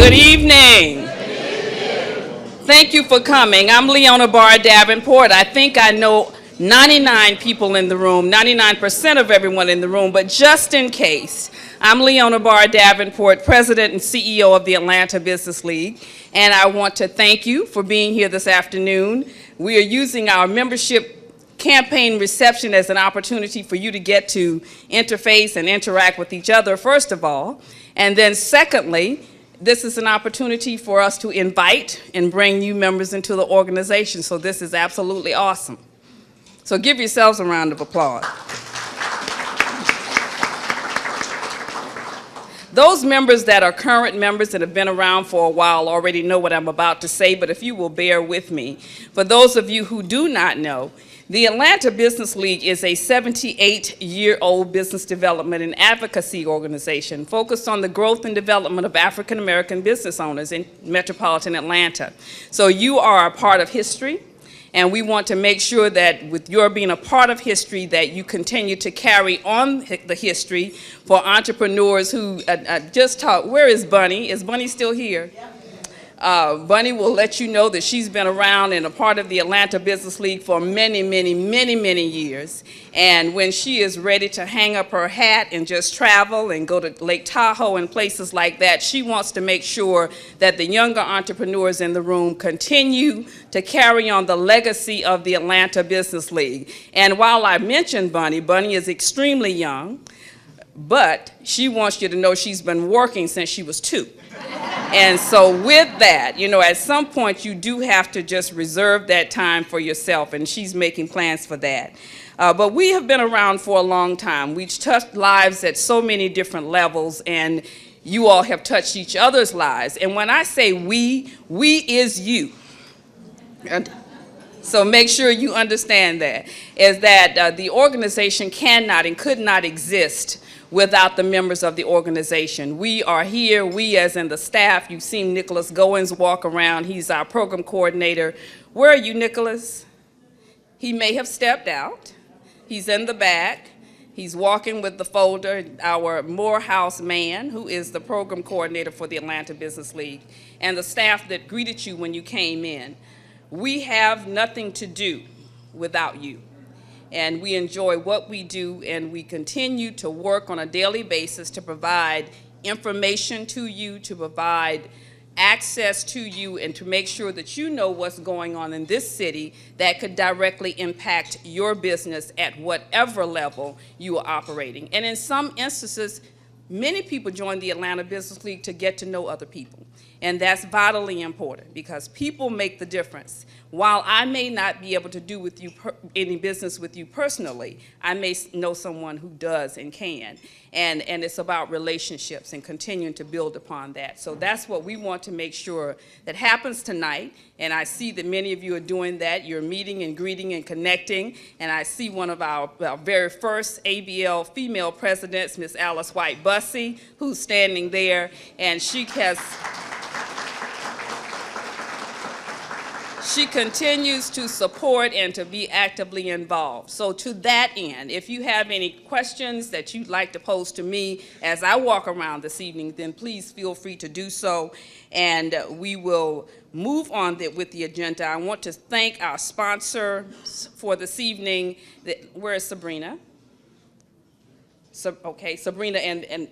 Good evening. Thank you for coming. I'm Leona Barr Davenport. I think I know 99 people in the room, 99% of everyone in the room, but just in case, I'm Leona Barr Davenport, President and CEO of the Atlanta Business League, and I want to thank you for being here this afternoon. We are using our membership campaign reception as an opportunity for you to get to interface and interact with each other, first of all, and then secondly, this is an opportunity for us to invite and bring new members into the organization, so this is absolutely awesome. So give yourselves a round of applause. Those members that are current members that have been around for a while already know what I'm about to say, but if you will bear with me. For those of you who do not know, the Atlanta Business League is a 78-year-old business development and advocacy organization focused on the growth and development of African American business owners in metropolitan Atlanta. So you are a part of history, and we want to make sure that with your being a part of history that you continue to carry on the history for entrepreneurs who just talk. Where is Bunny? Is Bunny still here? Yeah. Bunny will let you know that she's been around and a part of the Atlanta Business League for many, many, many, many years. And when she is ready to hang up her hat and just travel and go to Lake Tahoe and places like that, she wants to make sure that the younger entrepreneurs in the room continue to carry on the legacy of the Atlanta Business League. And while I mentioned Bunny, Bunny is extremely young, but she wants you to know she's been working since she was 2. And so with that, you know, at some point you do have to just reserve that time for yourself, and she's making plans for that. But we have been around for a long time. We've touched lives at so many different levels, and you all have touched each other's lives. And when I say we is you. So make sure you understand that, is that the organization cannot and could not exist without the members of the organization. We are here, we as in the staff. You've seen Nicholas Goins walk around. He's our program coordinator. Where are you, Nicholas? He may have stepped out. He's in the back. He's walking with the folder. Our Morehouse man, who is the program coordinator for the Atlanta Business League, and the staff that greeted you when you came in. We have nothing to do without you. And we enjoy what we do, and we continue to work on a daily basis to provide information to you, to provide access to you, and to make sure that you know what's going on in this city that could directly impact your business at whatever level you are operating. And in some instances, many people join the Atlanta Business League to get to know other people. And that's vitally important because people make the difference. While I may not be able to do with you any business with you personally, I may know someone who does and can. And it's about relationships and continuing to build upon that. So that's what we want to make sure that happens tonight. And I see that many of you are doing that. You're meeting and greeting and connecting. And I see one of our very first ABL female presidents, Miss Alice White Bussey, who's standing there. And she continues to support and to be actively involved. So to that end, if you have any questions that you'd like to pose to me as I walk around this evening, then please feel free to do so, and we will move on with the agenda. I want to thank our sponsors for this evening. Where is Sabrina? Okay, Sabrina and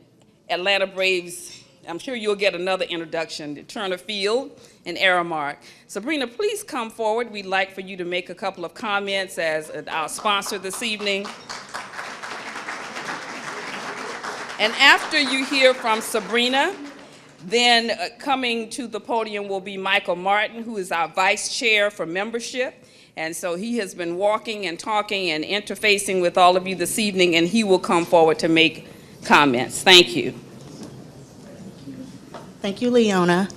Atlanta Braves. I'm sure you'll get another introduction, Turner Field and Aramark. Sabrina, please come forward. We'd like for you to make a couple of comments as our sponsor this evening. And after you hear from Sabrina, then coming to the podium will be Michael Martin, who is our vice chair for membership. And so he has been walking and talking and interfacing with all of you this evening, and he will come forward to make comments. Thank you. Thank you, Leona.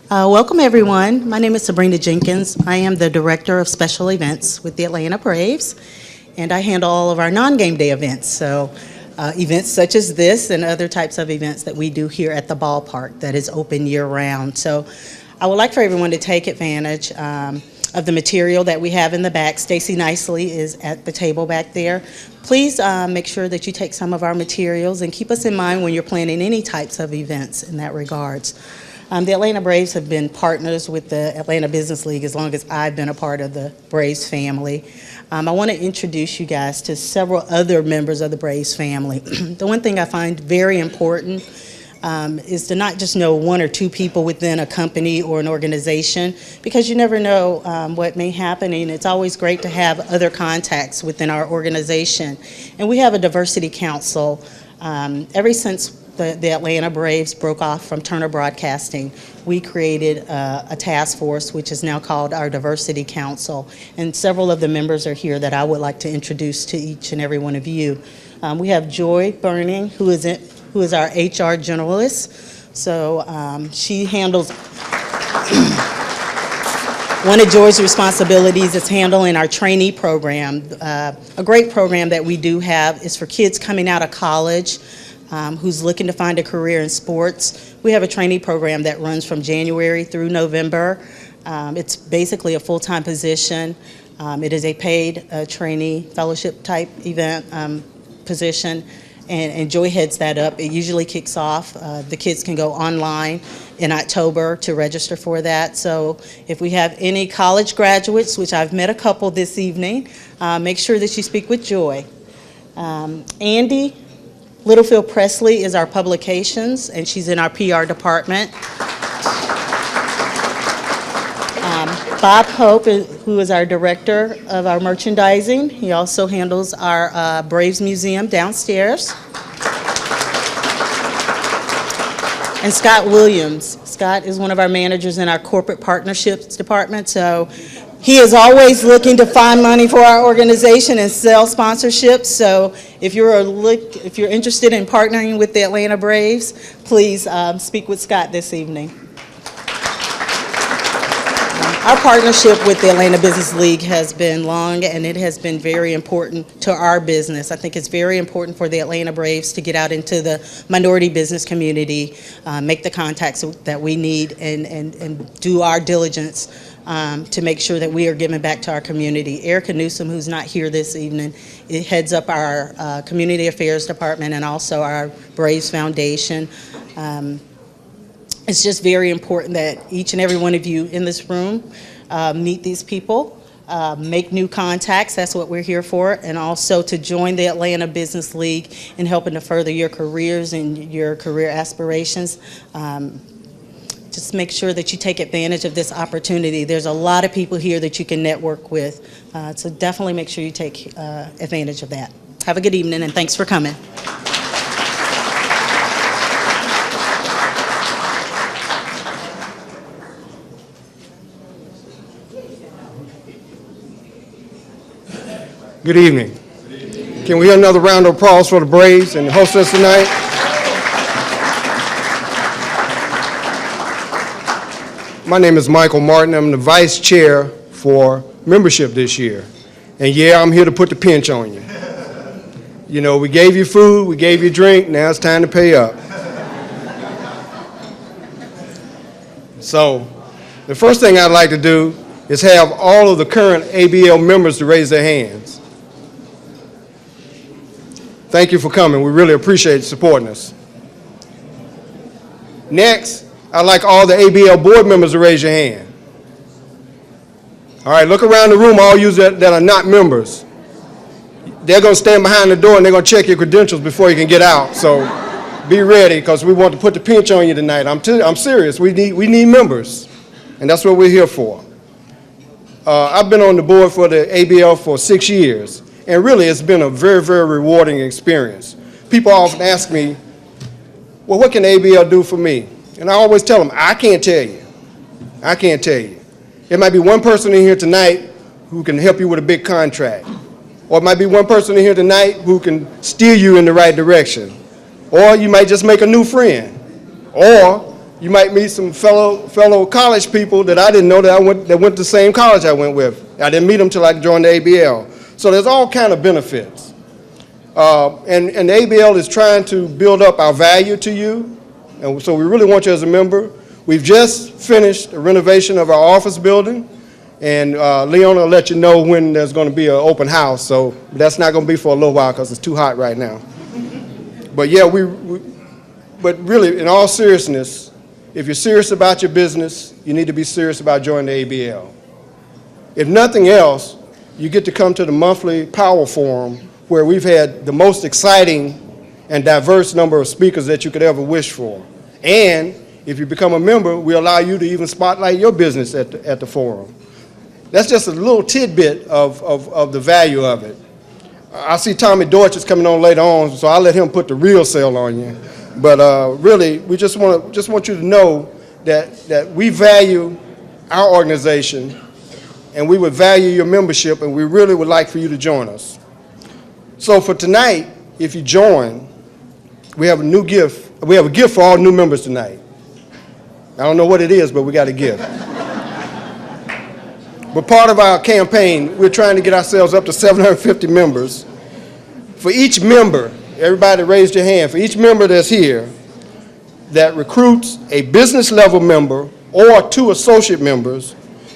Welcome, everyone. My name is Sabrina Jenkins. I am the Director of Special Events with the Atlanta Braves, and I handle all of our non-game day events. So events such as this and other types of events that we do here at the ballpark that is open year-round. So I would like for everyone to take advantage of the material that we have in the back. Stacy Nicely is at the table back there. Please make sure that you take some of our materials and keep us in mind when you're planning any types of events in that regards. The Atlanta Braves have been partners with the Atlanta Business League as long as I've been a part of the Braves family. I want to introduce you guys to several other members of the Braves family. The one thing I find very important is to not just know one or two people within a company or an organization, because you never know what may happen, and it's always great to have other contacts within our organization. And we have a diversity council. Ever since the Atlanta Braves broke off from Turner Broadcasting, we created a task force, which is now called our Diversity Council. And several of the members are here that I would like to introduce to each and every one of you. We have Joy Burning, who is our HR generalist. So she handles, one of Joy's responsibilities is handling our trainee program. A great program that we do have is for kids coming out of college who's looking to find a career in sports. We have a trainee program that runs from January through November. It's basically a full-time position. It is a paid trainee fellowship type event position, and Joy heads that up. It usually kicks off. The kids can go online in October to register for that. So if we have any college graduates, which I've met a couple this evening, make sure that you speak with Joy. Andy Littlefield Presley is our publications, and she's in our PR department. Bob Hope, who is our director of our merchandising. He also handles our Braves Museum downstairs. And Scott Williams. Scott is one of our managers in our corporate partnerships department. So he is always looking to find money for our organization and sell sponsorships. So if you're interested in partnering with the Atlanta Braves, please speak with Scott this evening. Our partnership with the Atlanta Business League has been long, and it has been very important to our business. I think it's very important for the Atlanta Braves to get out into the minority business community, make the contacts that we need, and do our diligence to make sure that we are giving back to our community. Erica Newsom, who's not here this evening, heads up our Community Affairs Department and also our Braves Foundation. It's just very important that each and every one of you in this room meet these people, make new contacts. That's what we're here for, and also to join the Atlanta Business League in helping to further your careers and your career aspirations. Just make sure that you take advantage of this opportunity. There's a lot of people here that you can network with, so definitely make sure you take advantage of that. Have a good evening, and thanks for coming. Good evening. Can we hear another round of applause for the Braves and the hostess tonight? My name is Michael Martin. I'm the vice chair for membership this year. And yeah, I'm here to put the pinch on you. You know, we gave you food, we gave you drink, now it's time to pay up. So, the first thing I'd like to do is have all of the current ABL members to raise their hands. Thank you for coming. We really appreciate supporting us. Next, I'd like all the ABL board members to raise your hand. All right, look around the room, all you that are not members. They're going to stand behind the door and they're going to check your credentials before you can get out. So be ready, because we want to put the pinch on you tonight. I'm serious. We need members, and that's what we're here for. I've been on the board for the ABL for 6 years. And really, it's been a very, very rewarding experience. People often ask me, well, what can ABL do for me? And I always tell them, I can't tell you. I can't tell you. There might be one person in here tonight who can help you with a big contract. Or it might be one person in here tonight who can steer you in the right direction. Or you might just make a new friend. Or you might meet some fellow college people that I didn't know that went to the same college I went with. I didn't meet them till I joined the ABL. So there's all kind of benefits. And the ABL is trying to build up our value to you. And so we really want you as a member. We've just finished a renovation of our office building. And Leona will let you know when there's going to be an open house. So that's not going to be for a little while because it's too hot right now. But yeah, but really, in all seriousness, if you're serious about your business, you need to be serious about joining the ABL. If nothing else, you get to come to the monthly Power Forum where we've had the most exciting and diverse number of speakers that you could ever wish for. And if you become a member, we allow you to even spotlight your business at the forum. That's just a little tidbit of the value of it. I see Tommy Deutsch is coming on later on, so I'll let him put the real sale on you. But really, we just want you to know that we value our organization, and we would value your membership, and we really would like for you to join us. So for tonight, if you join, we have a new gift. We have a gift for all new members tonight. I don't know what it is, but we got a gift. But part of our campaign, we're trying to get ourselves up to 750 members. For each member, everybody raised your hand, for each member that's here that recruits a business level member or 2 associate members,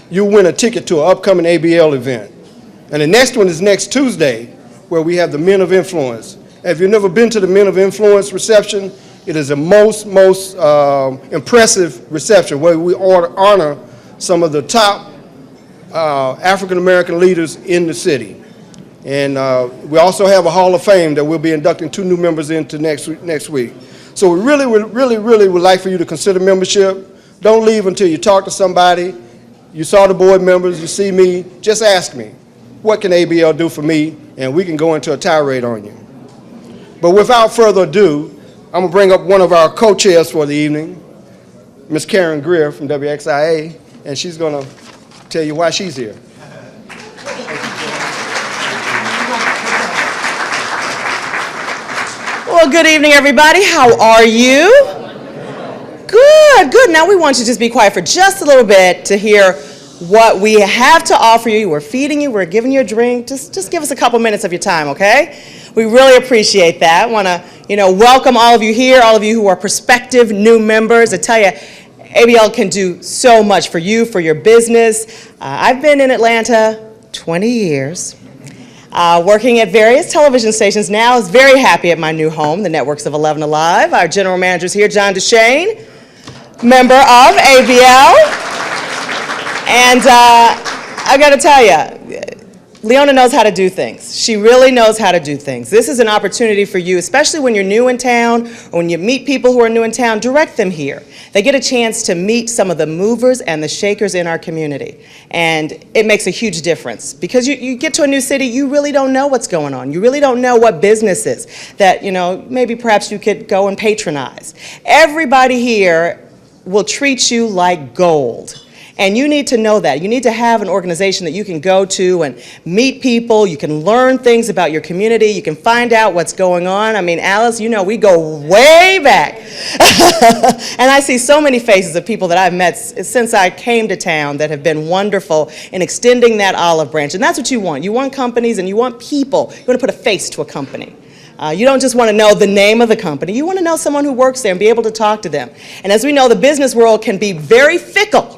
you win a ticket to an upcoming ABL event. And the next one is next Tuesday, where we have the Men of Influence. And if you've never been to the Men of Influence reception, it is the most impressive reception where we honor some of the top African-American leaders in the city. And we also have a Hall of Fame that we'll be inducting 2 new members into next week. So we really would like for you to consider membership. Don't leave until you talk to somebody. You saw the board members, you see me, just ask me, what can ABL do for me? And we can go into a tirade on you. But without further ado, I'm gonna bring up one of our co-chairs for the evening, Ms. Karen Greer from WXIA, and she's gonna tell you why she's here. Well, good evening, everybody. How are you? Good, good. Now we want you to just be quiet for just a little bit to hear what we have to offer you. We're feeding you, we're giving you a drink. Just give us a couple minutes of your time, okay? We really appreciate that. Want to, welcome all of you here, all of you who are prospective new members. I tell you, ABL can do so much for you, for your business. I've been in Atlanta 20 years. Working at various television stations now, is very happy at my new home, the networks of 11 Alive. Our general manager is here, John DeShane, member of ABL. And I got to tell you, Leona knows how to do things. She really knows how to do things. This is an opportunity for you, especially when you're new in town or when you meet people who are new in town, direct them here. They get a chance to meet some of the movers and the shakers in our community. And it makes a huge difference because you get to a new city, you really don't know what's going on. You really don't know what businesses that, maybe perhaps you could go and patronize. Everybody here will treat you like gold. And you need to know that. You need to have an organization that you can go to and meet people. You can learn things about your community. You can find out what's going on. I mean, Alice, we go way back. And I see so many faces of people that I've met since I came to town that have been wonderful in extending that olive branch. And that's what you want. You want companies and you want people. You want to put a face to a company. You don't just want to know the name of the company. You want to know someone who works there and be able to talk to them. And as we know, the business world can be very fickle.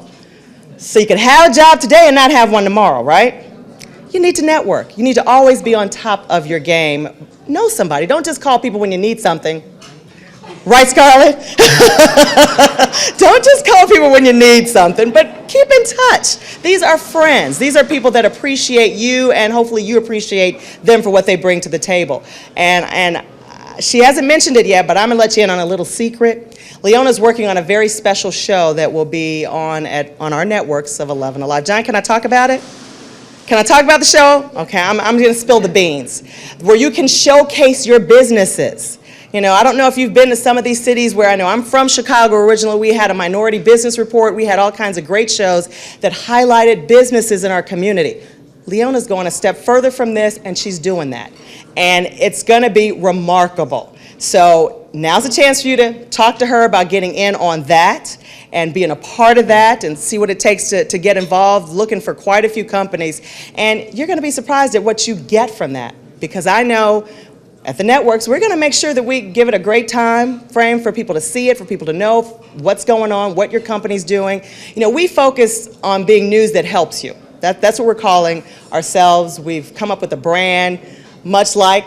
So you can have a job today and not have one tomorrow, right? You need to network. You need to always be on top of your game. Know somebody. Don't just call people when you need something. Right, Scarlett? Don't just call people when you need something, but keep in touch. These are friends. These are people that appreciate you, and hopefully you appreciate them for what they bring to the table. And she hasn't mentioned it yet, but I'm going to let you in on a little secret. Leona's working on a very special show that will be on our networks of 11 Alive. John, can I talk about it? Can I talk about the show? Okay, I'm going to spill the beans. Where you can showcase your businesses. I don't know if you've been to some of these cities where I know I'm from Chicago originally. We had a Minority Business Report. We had all kinds of great shows that highlighted businesses in our community. Leona's going a step further from this, and she's doing that. And it's going to be remarkable. So now's a chance for you to talk to her about getting in on that and being a part of that and see what it takes to get involved, looking for quite a few companies. And you're going to be surprised at what you get from that, because I know at the networks, we're going to make sure that we give it a great time frame for people to see it, for people to know what's going on, what your company's doing. We focus on being news that helps you. That's what we're calling ourselves. We've come up with a brand, much like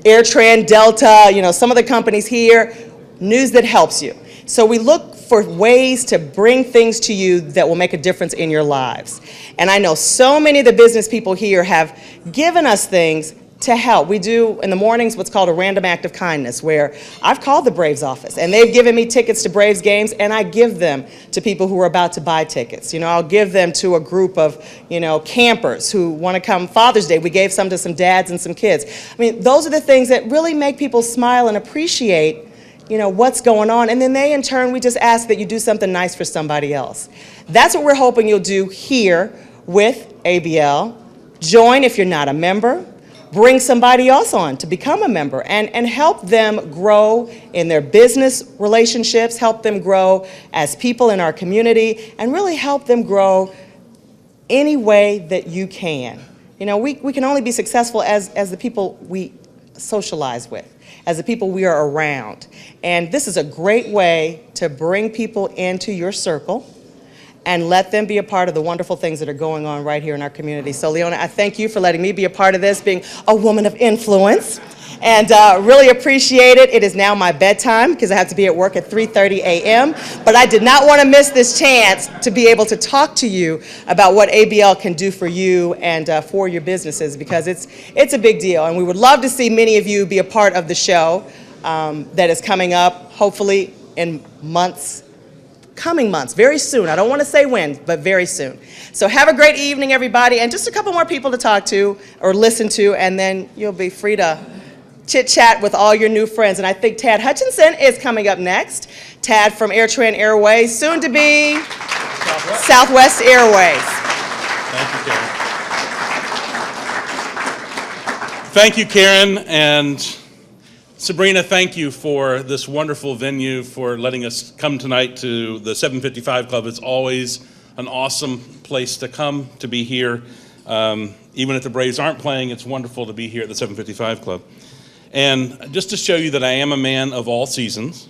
AirTran, Delta, some of the companies here, news that helps you. So we look for ways to bring things to you that will make a difference in your lives. And I know so many of the business people here have given us things to help. We do in the mornings what's called a random act of kindness, where I've called the Braves office and they've given me tickets to Braves games, and I give them to people who are about to buy tickets. You know, I'll give them to a group of, you know, campers who want to come Father's Day. We gave some to some dads and some kids. I mean, those are the things that really make people smile and appreciate, you know, what's going on. And then they, in turn, we just ask that you do something nice for somebody else. That's what we're hoping you'll do here with ABL. Join if you're not a member. Bring somebody else on to become a member and help them grow in their business relationships, help them grow as people in our community, and really help them grow any way that you can. You know, we can only be successful as the people we socialize with, as the people we are around. And this is a great way to bring people into your circle and let them be a part of the wonderful things that are going on right here in our community. So, Leona, I thank you for letting me be a part of this, being a woman of influence, and really appreciate it. It is now my bedtime because I have to be at work at 3:30 a.m., but I did not want to miss this chance to be able to talk to you about what ABL can do for you and for your businesses, because it's a big deal, and we would love to see many of you be a part of the show that is coming up, hopefully in coming months, very soon. I don't want to say when, but very soon. So have a great evening, everybody, and just a couple more people to talk to or listen to, and then you'll be free to chit-chat with all your new friends. And I think Tad Hutchinson is coming up next. Tad from AirTran Airways, soon to be Southwest Airways. Thank you, Karen. Thank you, Karen, and Sabrina, thank you for this wonderful venue, for letting us come tonight to the 755 Club. It's always an awesome place to come, to be here. Even if the Braves aren't playing, it's wonderful to be here at the 755 Club. And just to show you that I am a man of all seasons,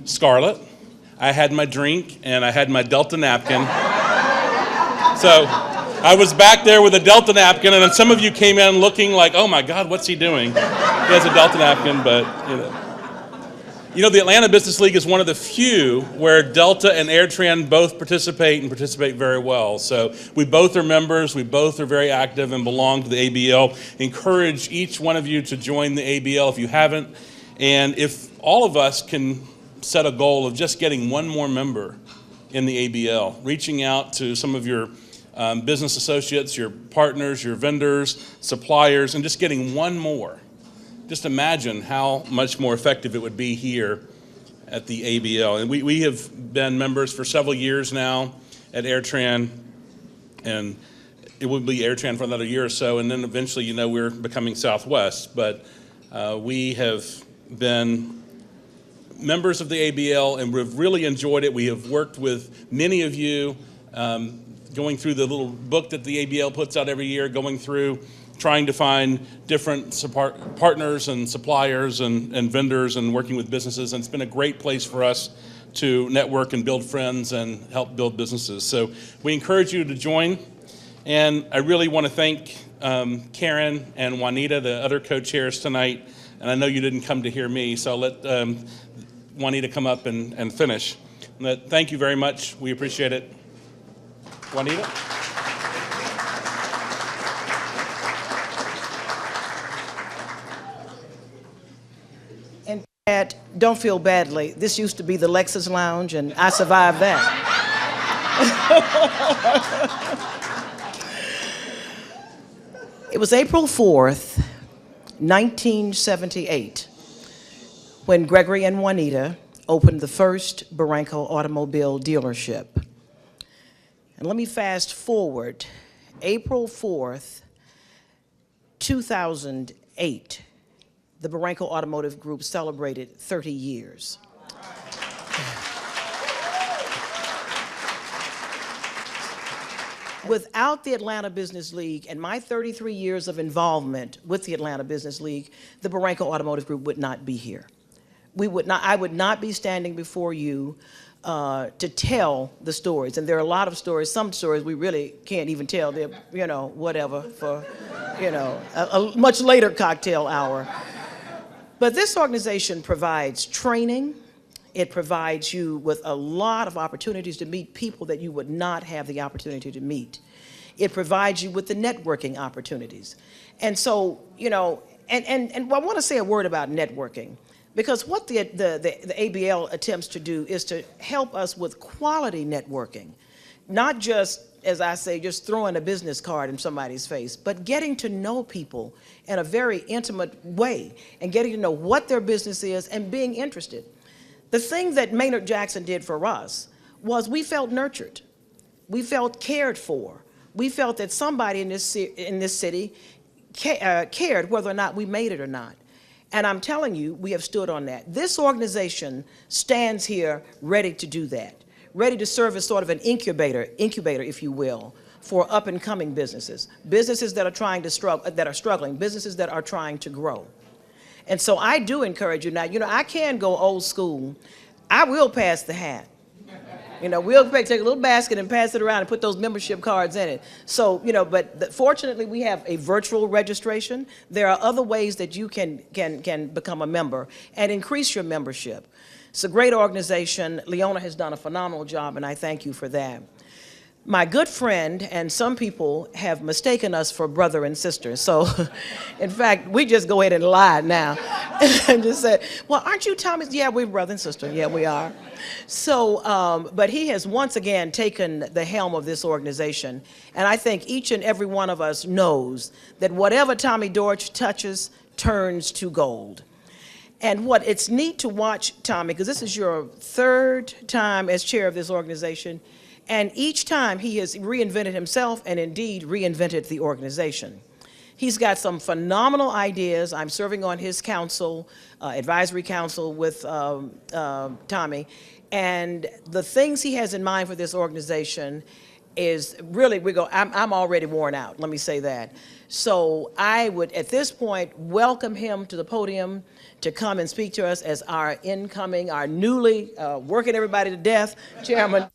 Scarlett, I had my drink and I had my Delta napkin. So I was back there with a Delta napkin, and then some of you came in looking like, oh my God, what's he doing? He has a Delta napkin, but you know, the Atlanta Business League is one of the few where Delta and AirTran both participate and participate very well. So we both are members, we both are very active and belong to the ABL. Encourage each one of you to join the ABL if you haven't. And if all of us can set a goal of just getting one more member in the ABL, reaching out to some of your business associates, your partners, your vendors, suppliers, and just getting one more. Just imagine how much more effective it would be here at the ABL. And we have been members for several years now at AirTran, and it will be AirTran for another year or so, and then eventually, you know, we're becoming Southwest. But we have been members of the ABL, and we've really enjoyed it. We have worked with many of you, going through the little book that the ABL puts out every year, going through trying to find different partners and suppliers and vendors and working with businesses. And it's been a great place for us to network and build friends and help build businesses. So we encourage you to join. And I really want to thank Karen and Juanita, the other co-chairs tonight. And I know you didn't come to hear me, so I'll let Juanita come up and finish. But thank you very much. We appreciate it. Juanita? And Pat, don't feel badly. This used to be the Lexus Lounge, and I survived that. It was April 4th, 1978, when Gregory and Juanita opened the first Barranco automobile dealership. And let me fast forward. April 4th, 2008, the Barranco Automotive Group celebrated 30 years. Without the Atlanta Business League and my 33 years of involvement with the Atlanta Business League, the Barranco Automotive Group would not be here. I would not be standing before you to tell the stories. And there are a lot of stories, some stories we really can't even tell. They're, you know, whatever, for, you know, a much later cocktail hour. But this organization provides training, It provides you with a lot of opportunities to meet people that you would not have the opportunity to meet. It provides you with the networking opportunities. And so, you know, and I want to say a word about networking, because what the ABL attempts to do is to help us with quality networking, not just, as I say, just throwing a business card in somebody's face, but getting to know people in a very intimate way and getting to know what their business is and being interested. The thing that Maynard Jackson did for us was we felt nurtured. We felt cared for. We felt that somebody in this city cared whether or not we made it or not. And I'm telling you, we have stood on that. This organization stands here ready to do that, ready to serve as sort of an incubator, if you will, for up-and-coming businesses, businesses that are struggling, businesses that are trying to grow. And so I do encourage you now. You know, I can go old school. I will pass the hat. You know, we'll take a little basket and pass it around and put those membership cards in it. So, you know, but fortunately we have a virtual registration. There are other ways that you can become a member and increase your membership. It's a great organization. Leona has done a phenomenal job, and I thank you for that. My good friend, and some people have mistaken us for brother and sister. So, in fact, we just go ahead and lie now and just say, well, aren't you Thomas? Yeah, we're brother and sister. Yeah, we are. So, but he has once again taken the helm of this organization. And I think each and every one of us knows that whatever Tommy Dortch touches turns to gold. And it's neat to watch, Tommy, because this is your third time as chair of this organization. And each time he has reinvented himself and indeed reinvented the organization. He's got some phenomenal ideas. I'm serving on his council, advisory council with Tommy. And the things he has in mind for this organization is really, I'm already worn out, let me say that. So I would, at this point, welcome him to the podium to come and speak to us as our newly working everybody to death chairman.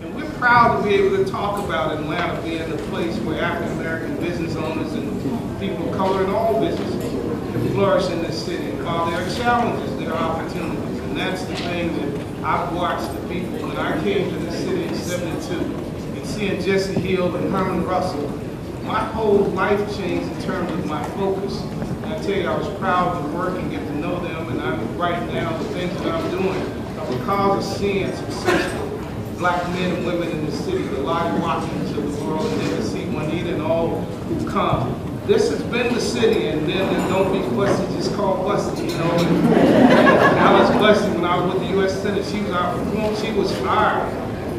And we're proud to be able to talk about Atlanta being a place where African American business owners and people of color in all businesses can flourish in this city. And while there are challenges, there are opportunities. And that's the thing that I've watched the people. When I came to the city in '72 and seeing Jesse Hill and Herman Russell, my whole life changed in terms of my focus. And I tell you, I was proud to work and get to know them, and I would write down the things that I'm doing because of seeing successful Black men and women in the city, the Lottie Watkins of the world, and then to see Juanita and all who come. This has been the city, and then don't be fussy, just call Busty, you know. And I was Busty when I was with the U.S. Senate. She was fired.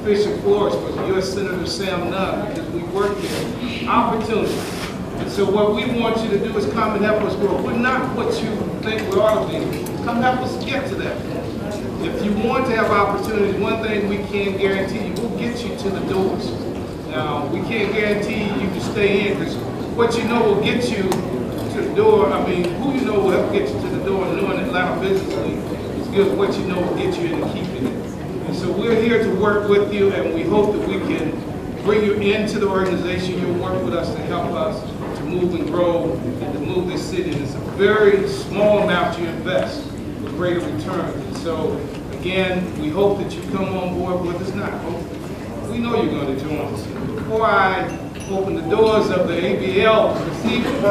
Fisher Flores was U.S. Senator Sam Nunn because we worked there. Opportunity. And so what we want you to do is come and help us grow. We're not what you think we ought to be. Come help us get to that. If you want to have opportunities, one thing we can guarantee you, we'll get you to the doors. Now, we can't guarantee you to stay in, because what you know will get you to the door, who you know will help get you to the door, and knowing Atlanta Business League is good. What you know will get you in and keep it in. And so we're here to work with you, and we hope that we can bring you into the organization. You'll work with us to help us to move and grow and to move this city. And it's a very small amount you invest with greater returns. And so, again, we hope that you come on board with us. Not hope. We know you're going to join us. Before I open the doors of the ABL this evening,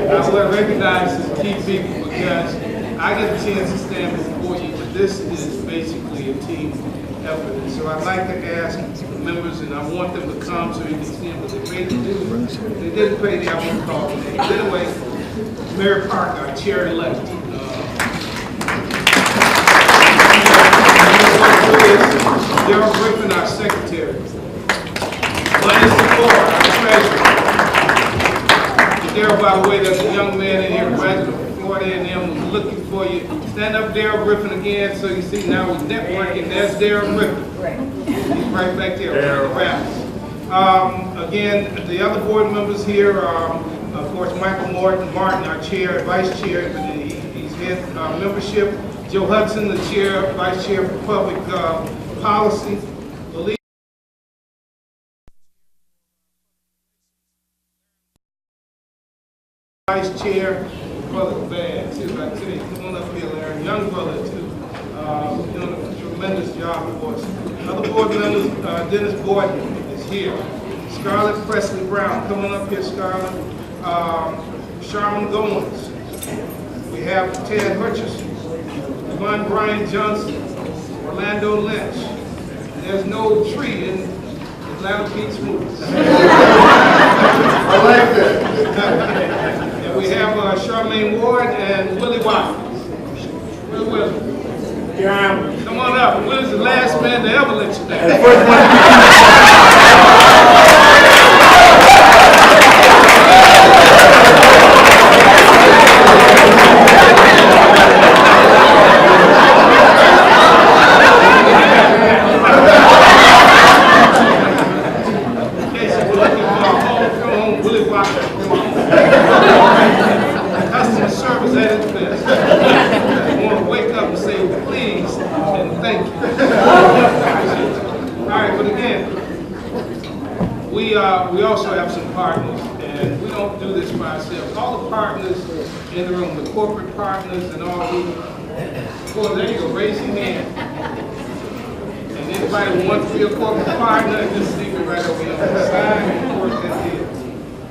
I will recognize some key people because I get a chance to stand before you, but this is basically a team effort. And so I'd like to ask the members, and I want them to come so you can see them, but they paid the dues. They didn't pay the hour call. Anyway, Mayor Parker, our chair-elect. Daryl Griffin, our secretary. Lenny Secor, our treasurer. Daryl, by the way, there's a young man in here, graduate from Florida A&M, who's looking for you. Stand up, Daryl Griffin, again, so you see now we're networking. There's Daryl Griffin. He's right back there, on the wraps. Again, the other board members here are, of course, Michael Martin, our chair, vice chair, but he's head membership. Joe Hudson, the chair, vice chair for public policy. Vice chair, brother's bad, too, I tell you. Come on up here, Larry. Young brother, too. Doing a tremendous job for us. Other board members, Dennis Gordon is here. Scarlett Presley Brown, come on up here, Scarlett. Sharman Goins. We have Ted Hutchison. Yvonne Brian Johnson. Orlando Lynch. There's no tree in Atlanta Pete's movies. I like that. And we have Charmaine Ward and Willie Watkins. Where's Willie? Yeah. Come on up. Willie's the last man to ever let you down. Customer service at its best. I want to wake up and say please and thank you. All right, but again, we also have some partners, and we don't do this by ourselves. All the partners in the room, the corporate partners and all who, well, there you go, raise your hand. And anybody who wants to be a corporate partner, just leave it right over here on the side and work that here.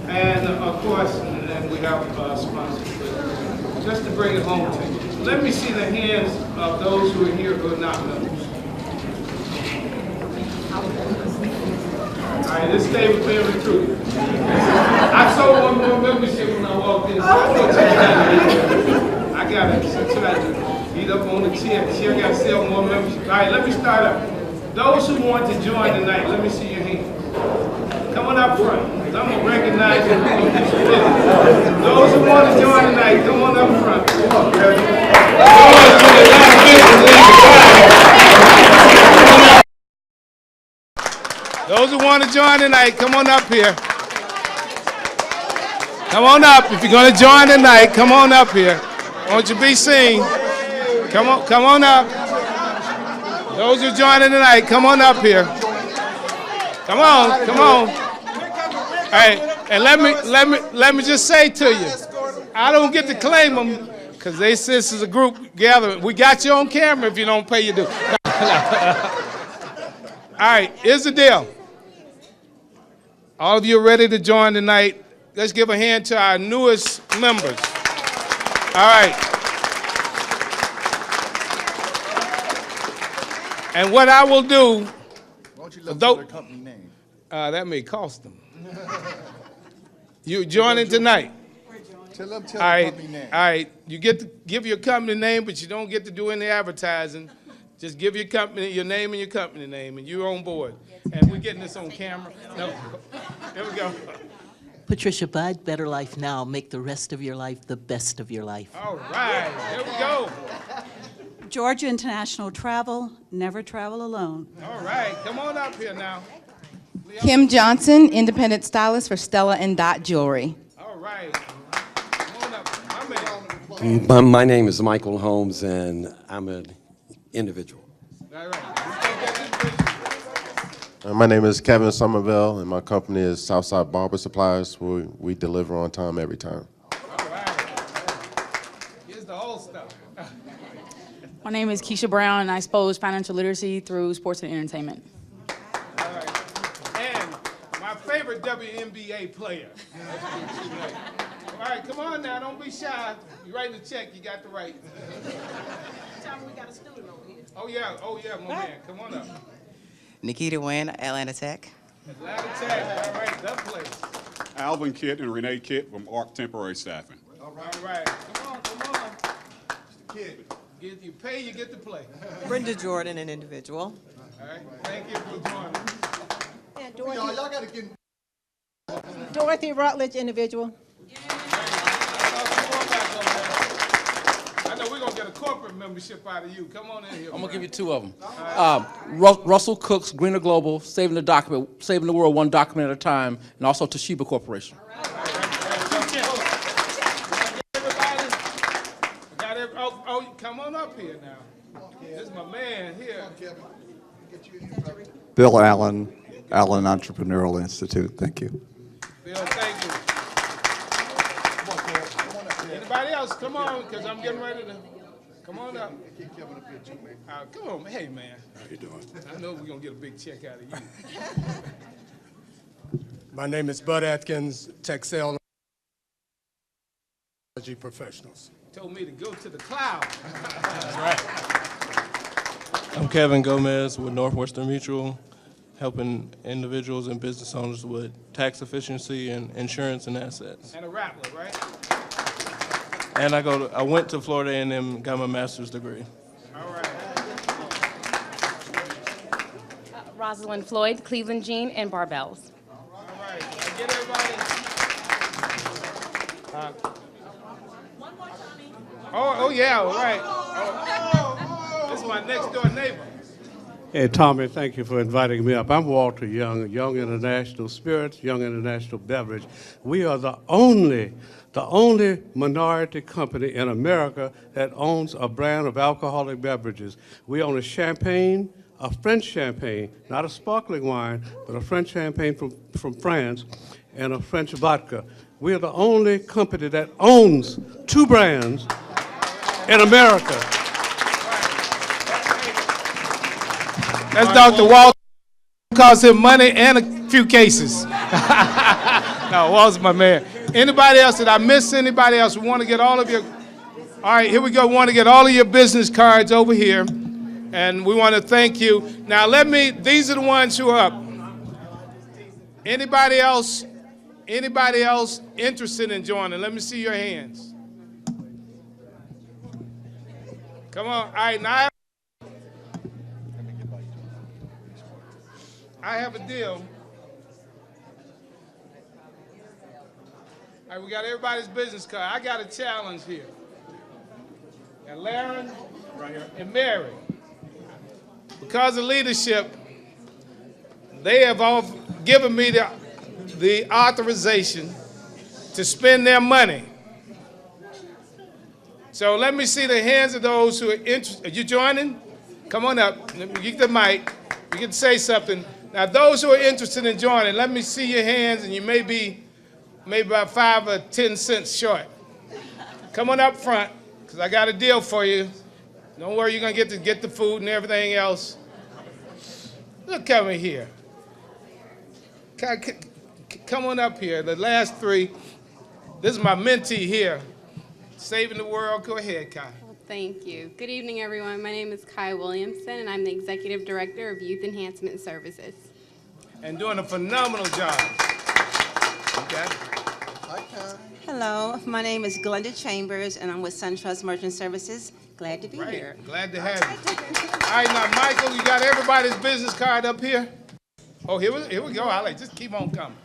And of course, and we have sponsors, but just to bring it home to you. So let me see the hands of those who are here who are not members. All right, this table being recruited. I sold one more membership when I walked in, so I know what you got. I got it. So try to eat up on the chair. She got to sell more membership. All right, let me start up. Those who want to join tonight, let me see your hand. Come on up front. I'm going to recognize you. Those who want to join tonight, come on up front. Those who want to join tonight, come on up here. Come on up. If you're going to join tonight, come on up here. Won't you be seen? Come on up. Those who are joining tonight, come on up here. Come on. All right, and let me just say to you, I don't get to claim them because they say this is a group gathering. We got you on camera if you don't pay your due. All right, here's the deal. All of you are ready to join tonight. Let's give a hand to our newest members. All right. And what I will do, though, that may cost them. You joining tonight? Tell them All right, company name. all right. You get to give your company name, but you don't get to do any advertising. Just give your company, your name and your company name, and you're on board. And we're getting this on camera. No. There we go. Patricia Budd, Better Life Now. Make the rest of your life the best of your life. All right, there we go. Georgia International Travel, never travel alone. All right, come on up here now. Kim Johnson, independent stylist for Stella and Dot Jewelry. All right. Come on up. My man. My name is Michael Holmes, and I'm an individual. All right. My name is Kevin Somerville, and my company is Southside Barber Supplies, where we deliver on time every time. All right. Here's the whole stuff. My name is Keisha Brown, and I expose financial literacy through sports and entertainment. All right. And my favorite WNBA player. All right, come on now, don't be shy. You're writing a check, you got the right. Tell me we got a student over here. Oh yeah, my man, come on up. Nikita Wynn, Atlanta Tech. Atlanta Tech, all right, that place. Alvin Kitt and Renee Kitt from ARC Temporary Staffing. All right, come on. Kid, you pay, you get to play. Brenda Jordan, an individual. All right, thank you for joining us. And Dorothy Rutledge, individual. I know we're going to get a corporate membership out of you. Come on in here. I'm going to give you two of them. Russell Cooks, Greener Global, Saving the World one document at a time, and also Toshiba Corporation. Come on up here now. This is my man here. Bill Allen, Allen Entrepreneurial Institute. Thank you. Bill, thank you. Anybody else? Come on, because I'm getting ready to. Come on up. Come on, hey man. How you doing? I know we're gonna get a big check out of you. My name is Bud Atkins, Texel Technology Professionals. Told me to go to the cloud. That's right. I'm Kevin Gomez with Northwestern Mutual, helping individuals and business owners with tax efficiency and insurance and assets. And a Rattler, right? And I went to Florida A&M, got my master's degree. All right. Rosalind Floyd, Cleveland Jean, and Barbells. All right. Get everybody. Oh yeah, all right. This is my next door neighbor. Hey, Tommy, thank you for inviting me up. I'm Walter Young, Young International Spirits, Young International Beverage. We are the only minority company in America that owns a brand of alcoholic beverages. We own a champagne, a French champagne, not a sparkling wine, but a French champagne from France, and a French vodka. We are the only company that owns two brands in America. That's Dr. Walter. Cost him money and a few cases. No, Walter's my man. Anybody else? Did I miss anybody else? We want to get all of your. All right, here we go. We want to get all of your business cards over here, and we want to thank you. Now, these are the ones who are up. Anybody else? Anybody else interested in joining? Let me see your hands. Come on. All right, now I have a deal. All right, we got everybody's business card. I got a challenge here. And Laren and Mary, because of leadership, they have all given me the authorization to spend their money. So let me see the hands of those who are interested. Are you joining? Come on up. Let me get the mic. You can say something. Now, those who are interested in joining, let me see your hands, and you may be about 5 or 10 cents short. Come on up front, because I got a deal for you. Don't worry, you're going to get the food and everything else. Look, come in here. Come on up here. The last three. This is my mentee here. Saving the world. Go ahead, Kai. Thank you. Good evening, everyone. My name is Kai Williamson, and I'm the Executive Director of Youth Enhancement Services. And doing a phenomenal job. Okay. Hello, my name is Glenda Chambers, and I'm with SunTrust Merchant Services. Glad to be here. Glad to have you. All right, now, Michael, you got everybody's business card up here? Oh, here we go. Just keep on coming.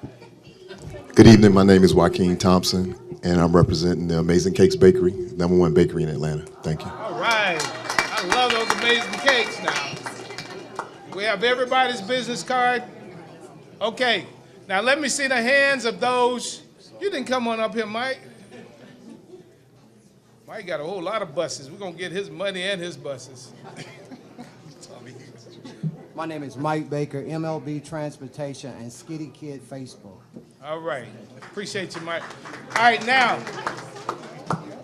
Good evening. My name is Joaquin Thompson, and I'm representing the Amazing Cakes Bakery, #1 bakery in Atlanta. Thank you. All right. I love those amazing cakes now. We have everybody's business card. Okay. Now let me see the hands of those. You didn't come on up here, Mike. Mike got a whole lot of buses. We're going to get his money and his buses. My name is Mike Baker, MLB Transportation and Skitty Kid Facebook. All right. Appreciate you, Mike. All right, now,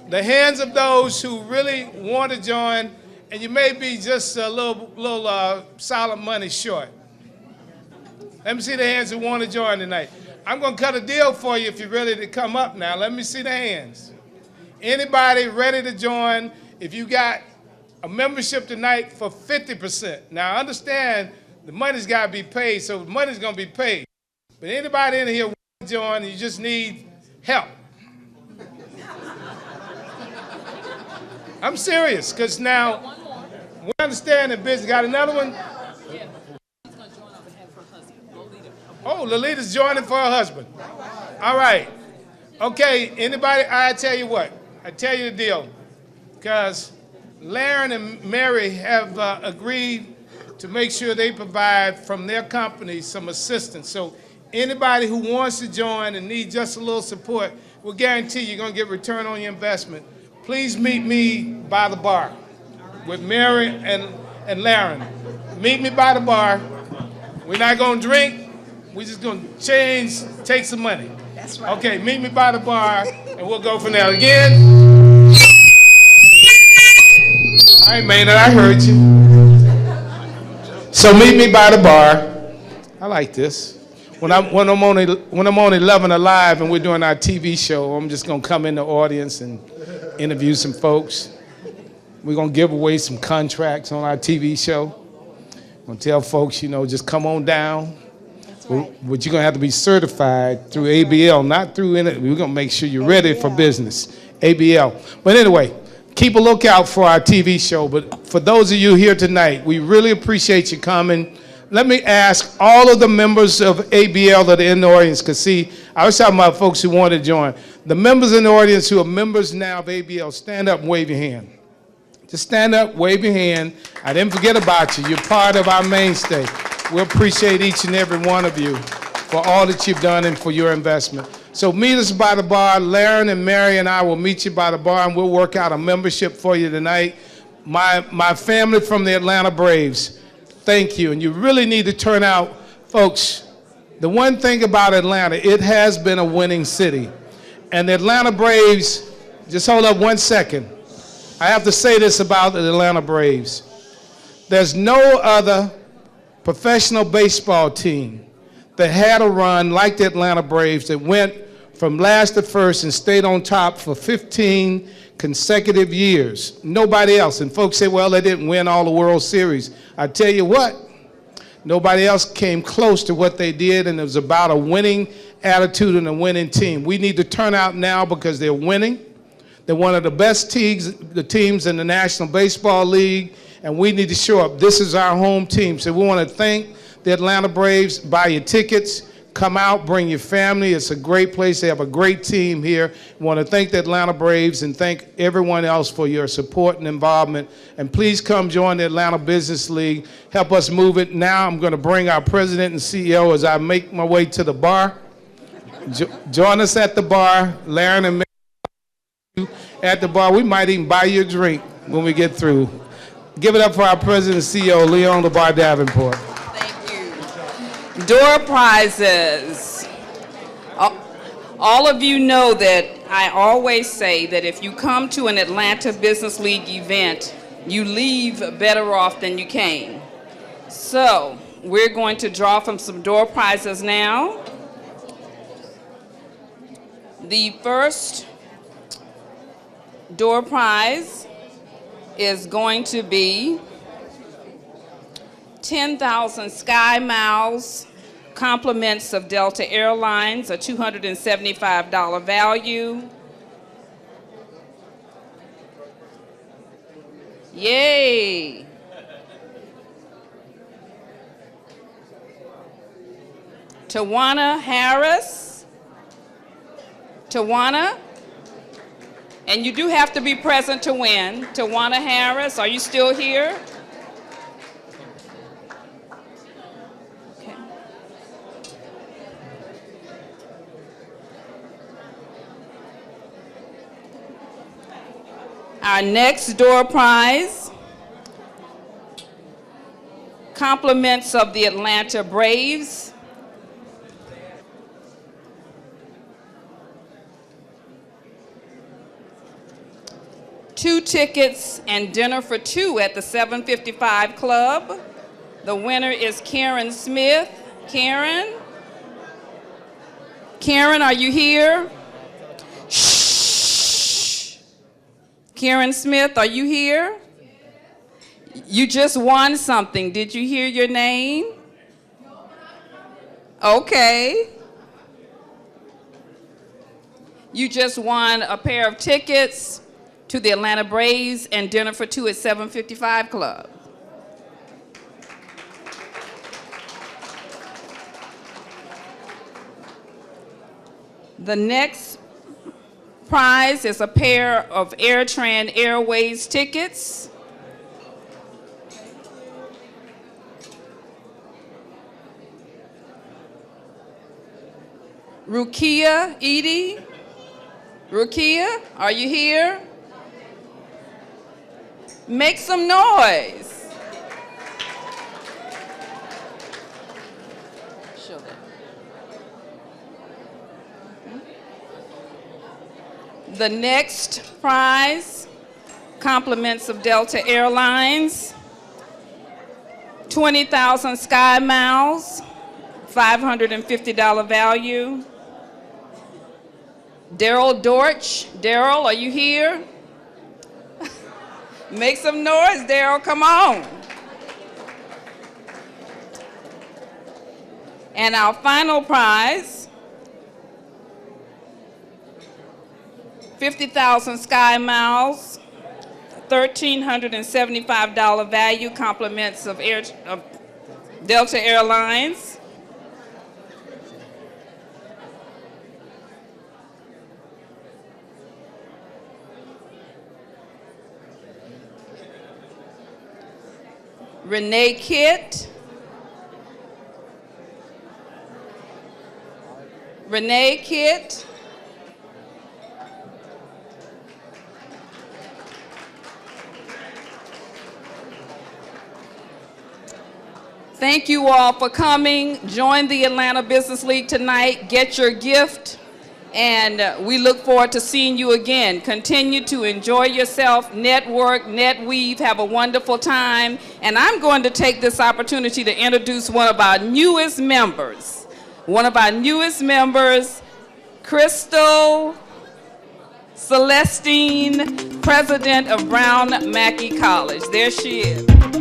the hands of those who really want to join, and you may be just a little solid money short. Let me see the hands who want to join tonight. I'm going to cut a deal for you if you're ready to come up now. Let me see the hands. Anybody ready to join? If you got a membership tonight for 50%. Now, understand the money's got to be paid, so the money's going to be paid. But anybody in here want to join, you just need help. I'm serious, because now, we understand the business. Got another one? Oh, Lolita's joining for her husband. All right. Okay, anybody? I tell you what. I tell you the deal. Because Laren and Mary have agreed to make sure they provide from their company some assistance. So anybody who wants to join and needs just a little support, we'll guarantee you're going to get return on your investment. Please meet me by the bar with Mary and Laren. Meet me by the bar. We're not going to drink. We're just going to take some money. That's right. Okay, meet me by the bar. And we'll go from there again. All right, Maynard, I heard you. So meet me by the bar. I like this. When I'm on 11 Alive and we're doing our TV show, I'm just gonna come in the audience and interview some folks. We're gonna give away some contracts on our TV show. I'm gonna tell folks, just come on down. That's right. But you're gonna have to be certified through ABL, not through any. We're gonna make sure you're ready for business. ABL. But anyway, keep a lookout for our TV show. But for those of you here tonight, we really appreciate you coming. Let me ask all of the members of ABL that are in the audience, because see, I was talking about folks who want to join. The members in the audience who are members now of ABL, stand up and wave your hand. Just stand up, wave your hand. I didn't forget about you. You're part of our mainstay. We appreciate each and every one of you for all that you've done and for your investment. So meet us by the bar. Laren and Mary and I will meet you by the bar, and we'll work out a membership for you tonight. My family from the Atlanta Braves, thank you. And you really need to turn out. Folks, the one thing about Atlanta, it has been a winning city. And the Atlanta Braves, just hold up 1 second. I have to say this about the Atlanta Braves. There's no other professional baseball team that had a run like the Atlanta Braves that went from last to first and stayed on top for 15 consecutive years. Nobody else. And folks say, well, they didn't win all the World Series. I tell you what, nobody else came close to what they did, and it was about a winning attitude and a winning team. We need to turn out now because they're winning. They're one of the best teams in the National Baseball League, and we need to show up. This is our home team. So we want to thank the Atlanta Braves. Buy your tickets. Come out, bring your family. It's a great place. They have a great team here. We want to thank the Atlanta Braves and thank everyone else for your support and involvement. And please come join the Atlanta Business League. Help us move it. Now I'm going to bring our president and CEO as I make my way to the bar. Join us at the bar. Laren and Mary at the bar. We might even buy you a drink when we get through. Give it up for our president and CEO, Leon LeBar Davenport. Door prizes. All of you know that I always say that if you come to an Atlanta Business League event, you leave better off than you came. So we're going to draw from some door prizes now. The first door prize is going to be 10,000 Sky Miles, compliments of Delta Airlines, a $275 value. Yay! Tawana Harris. Tawana. And you do have to be present to win. Tawana Harris, are you still here? Okay. Our next door prize, compliments of the Atlanta Braves. Two tickets and dinner for two at the 755 Club. The winner is Karen Smith. Karen? Karen, are you here? Shh. Karen Smith, are you here? You just won something. Did you hear your name? Okay. You just won a pair of tickets to the Atlanta Braves and dinner for two at 755 Club. The next prize is a pair of AirTran Airways tickets. Rukia Edie. Rukia, are you here? Make some noise. Show that. The next prize, compliments of Delta Airlines, 20,000 Sky Miles, $550 value. Daryl Dortch. Daryl, are you here? Make some noise, Daryl, come on. And our final prize, 50,000 Sky Miles, $1,375 value, compliments of Delta Airlines. Renee Kitt. Renee Kitt. Thank you all for coming. Join the Atlanta Business League tonight. Get your gift. And we look forward to seeing you again. Continue to enjoy yourself, network, netweave, have a wonderful time. And I'm going to take this opportunity to introduce one of our newest members. Crystal Celestine, president of Brown Mackie College. There she is.